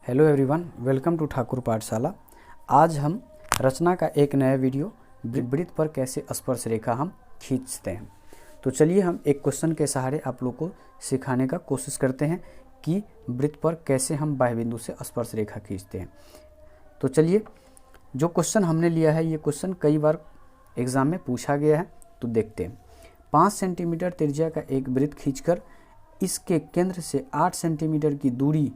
Hello everyone, welcome to Thakur Pathshala. आज हम रचना का एक नया वीडियो वृत्त पर कैसे स्पर्श रेखा हम खींचते हैं। तो चलिए हम एक क्वेश्चन के सहारे आप लोग को सिखाने का कोशिश करते हैं कि वृत्त पर कैसे हम बाह्य बिंदु से स्पर्श रेखा खींचते हैं। तो चलिए, जो क्वेश्चन हमने लिया है ये क्वेश्चन कई बार एग्ज़ाम में पूछा गया है, तो देखते हैं। 5 सेंटीमीटर त्रिज्या का एक वृत्त खींचकर इसके केंद्र से 8 सेंटीमीटर की दूरी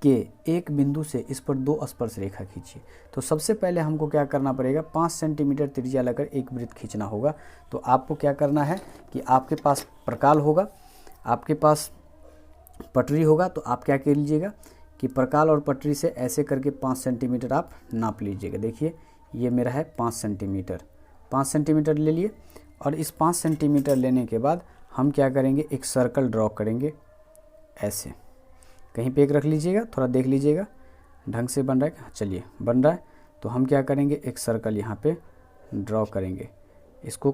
के एक बिंदु से इस पर 2 स्पर्श रेखा खींचिए। तो सबसे पहले हमको क्या करना पड़ेगा, 5 सेंटीमीटर त्रिज्या लेकर एक वृत्त खींचना होगा। तो आपको क्या करना है कि आपके पास प्रकाल होगा, आपके पास पटरी होगा। तो आप क्या कर लीजिएगा कि प्रकाल और पटरी से ऐसे करके 5 सेंटीमीटर आप नाप लीजिएगा। देखिए ये मेरा है 5 सेंटीमीटर, 5 सेंटीमीटर ले लिए। और इस 5 सेंटीमीटर लेने के बाद हम क्या करेंगे, एक सर्कल ड्रॉ करेंगे। ऐसे कहीं पे एक रख लीजिएगा, थोड़ा देख लीजिएगा ढंग से बन रहा है। चलिए बन रहा है। तो हम क्या करेंगे, एक सर्कल यहाँ पे ड्रॉ करेंगे। इसको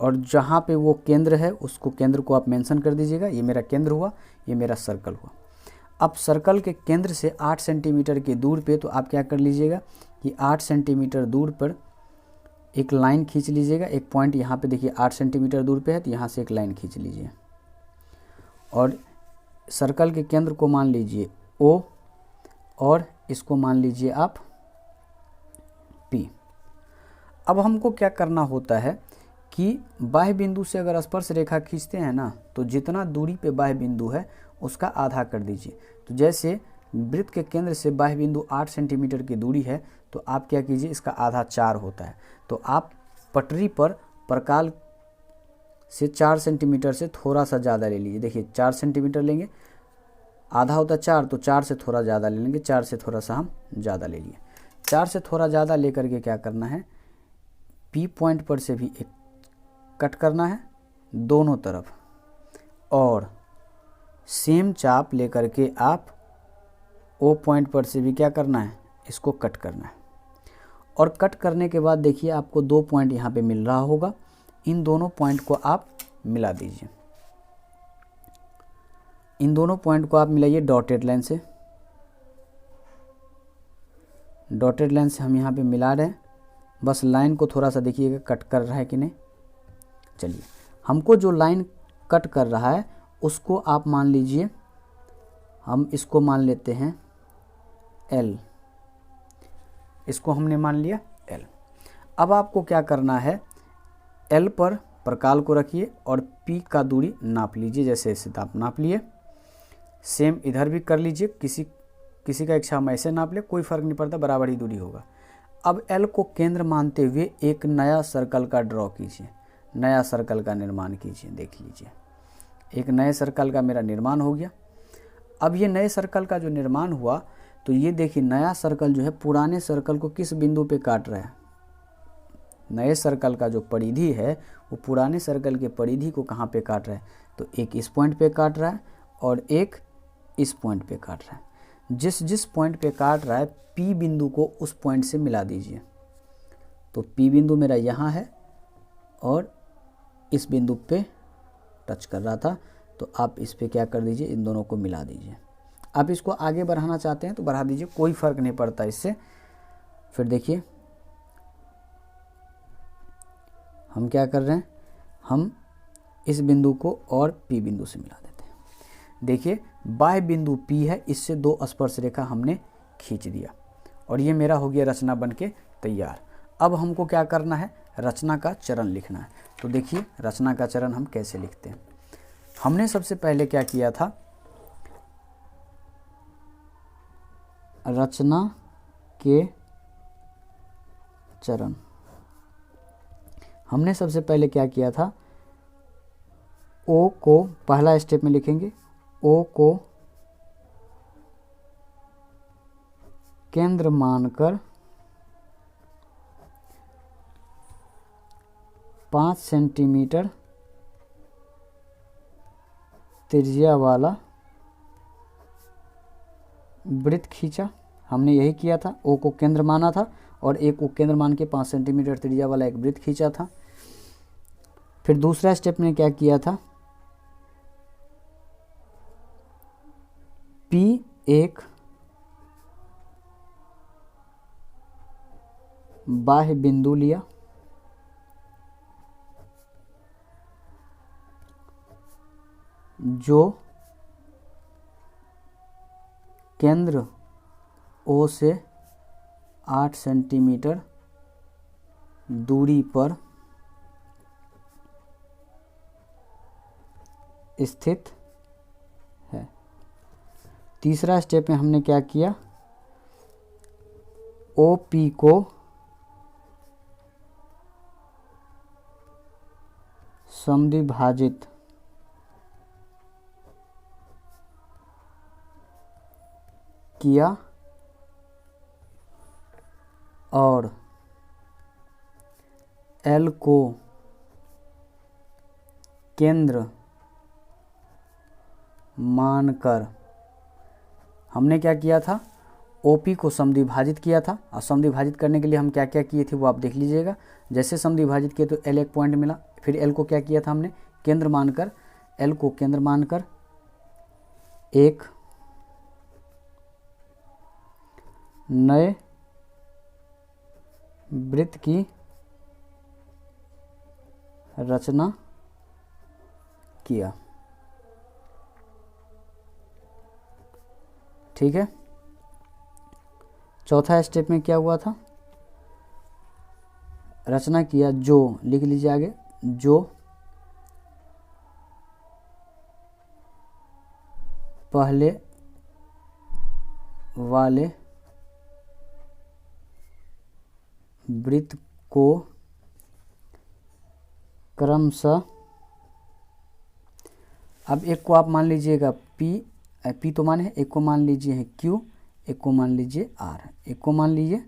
और जहाँ पे वो केंद्र है उसको, केंद्र को आप मेंशन कर दीजिएगा। ये मेरा केंद्र हुआ, ये मेरा सर्कल हुआ। अब सर्कल के केंद्र से 8 सेंटीमीटर की दूर पे तो आप क्या कर लीजिएगा कि 8 सेंटीमीटर दूर पर एक लाइन खींच लीजिएगा। एक पॉइंट यहाँ पे देखिए 8 सेंटीमीटर दूर पे है, तो यहाँ से एक लाइन खींच लीजिए और सर्कल के केंद्र को मान लीजिए O और इसको मान लीजिए आप P। अब हमको क्या करना होता है कि बाह्य बिंदु से अगर स्पर्श रेखा खींचते हैं ना, तो जितना दूरी पे बाह्य बिंदु है उसका आधा कर दीजिए। तो जैसे वृत्त के केंद्र से बाह्य बिंदु 8 सेंटीमीटर की दूरी है, तो आप क्या कीजिए, इसका आधा 4 होता है। तो आप पटरी पर प्रकाल से 4 सेंटीमीटर से थोड़ा सा ज़्यादा ले लीजिए। देखिए 4 सेंटीमीटर लेंगे, आधा होता है 4, तो 4 से थोड़ा ज़्यादा ले लेंगे। 4 से थोड़ा सा हम ज़्यादा ले लिए। 4 से थोड़ा ज़्यादा लेकर के क्या करना है, P पॉइंट पर से भी एक कट करना है दोनों तरफ, और सेम चाप लेकर के आप O पॉइंट पर से भी क्या करना है, इसको कट करना है। और कट करने के बाद देखिए आपको 2 पॉइंट यहाँ पे मिल रहा होगा। इन दोनों पॉइंट को आप मिला दीजिए। इन दोनों पॉइंट को आप मिलाइए डॉटेड लाइन से। डॉटेड लाइन से हम यहाँ पे मिला रहे हैं। बस लाइन को थोड़ा सा देखिएगा कट कर रहा है कि नहीं। चलिए, हमको जो लाइन कट कर रहा है उसको आप मान लीजिए, हम इसको मान लेते हैं L। इसको हमने मान लिया L। अब आपको क्या करना है, L पर प्रकाल को रखिए और P का दूरी नाप लीजिए। जैसे ऐसे आप नाप लिए, सेम इधर भी कर लीजिए। किसी का इच्छा हम ऐसे नाप ले, कोई फ़र्क नहीं पड़ता, बराबर ही दूरी होगा। अब L को केंद्र मानते हुए एक नया सर्कल का ड्रॉ कीजिए, नया सर्कल का निर्माण कीजिए। देख लीजिए एक नए सर्कल का मेरा निर्माण हो गया। अब ये नए सर्कल का जो निर्माण हुआ, तो ये देखिए नया सर्कल जो है पुराने सर्कल को किस बिंदु पे काट रहा है। नए सर्कल का जो परिधि है वो पुराने सर्कल के परिधि को कहाँ पे काट रहा है, तो एक इस पॉइंट पे काट रहा है और एक इस पॉइंट पे काट रहा है। जिस जिस पॉइंट पे काट रहा है P बिंदु को उस पॉइंट से मिला दीजिए। तो P बिंदु मेरा यहाँ है और इस बिंदु पे टच कर रहा था, तो आप इस पे क्या कर दीजिए, इन दोनों को मिला दीजिए। आप इसको आगे बढ़ाना चाहते हैं तो बढ़ा दीजिए, कोई फ़र्क नहीं पड़ता इससे। फिर देखिए हम क्या कर रहे हैं, हम इस बिंदु को और P बिंदु से मिला देते हैं। देखिए बाह्य बिंदु P है, इससे 2 स्पर्श रेखा हमने खींच दिया और ये मेरा हो गया रचना बन के तैयार। अब हमको क्या करना है, रचना का चरण लिखना है। तो देखिए रचना का चरण हम कैसे लिखते हैं। हमने सबसे पहले क्या किया था, रचना के चरण। हमने सबसे पहले क्या किया था, O को पहला स्टेप में लिखेंगे। O को केंद्र मानकर 5 सेंटीमीटर त्रिज्या वाला वृत्त खींचा। हमने यही किया था, O को केंद्र माना था और A को केंद्र मान के 5 सेंटीमीटर त्रिज्या वाला एक वृत्त खींचा था। फिर दूसरा स्टेप में क्या किया था, P एक बाह्य बिंदु लिया, जो केंद्र O से 8 सेंटीमीटर दूरी पर स्थित है। तीसरा स्टेप में हमने क्या किया, OP को समद्विभाजित किया और L को केंद्र मानकर हमने क्या किया था, OP को समद्विभाजित किया था। और समद्विभाजित करने के लिए हम क्या क्या किए थे वो आप देख लीजिएगा। जैसे समद्विभाजित किए तो L एक पॉइंट मिला, फिर L को क्या किया था हमने, केंद्र मानकर, L को केंद्र मानकर एक नए वृत्त की रचना किया। ठीक है। चौथा स्टेप में क्या हुआ था, रचना किया जो, लिख लीजिए आगे, जो पहले वाले वृत्त को क्रमशः, अब एक को आप मान लीजिएगा P तो माने है, एक को मान लीजिए है Q, एक को मान लीजिए R, एक को मान लीजिए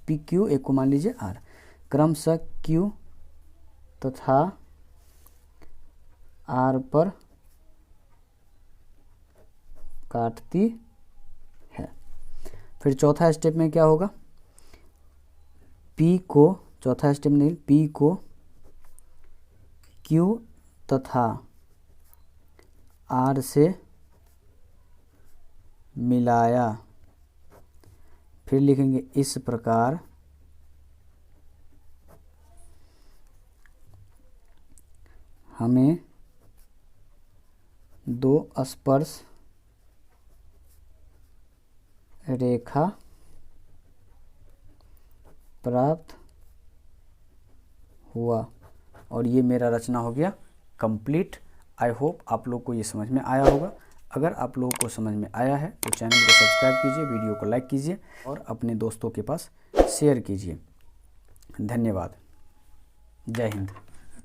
PQ, एक को मान लीजिए R, क्रमशः Q तथा R पर काटती है। फिर चौथा स्टेप में क्या होगा, P को, चौथा स्टेप नहीं, P को Q तथा R से मिलाया। फिर लिखेंगे इस प्रकार हमें दो स्पर्श रेखा प्राप्त हुआ। और ये मेरा रचना हो गया कंप्लीट। आई होप आप लोग को ये समझ में आया होगा। अगर आप लोगों को समझ में आया है तो चैनल को सब्सक्राइब कीजिए, वीडियो को लाइक कीजिए और अपने दोस्तों के पास शेयर कीजिए। धन्यवाद। जय हिंद।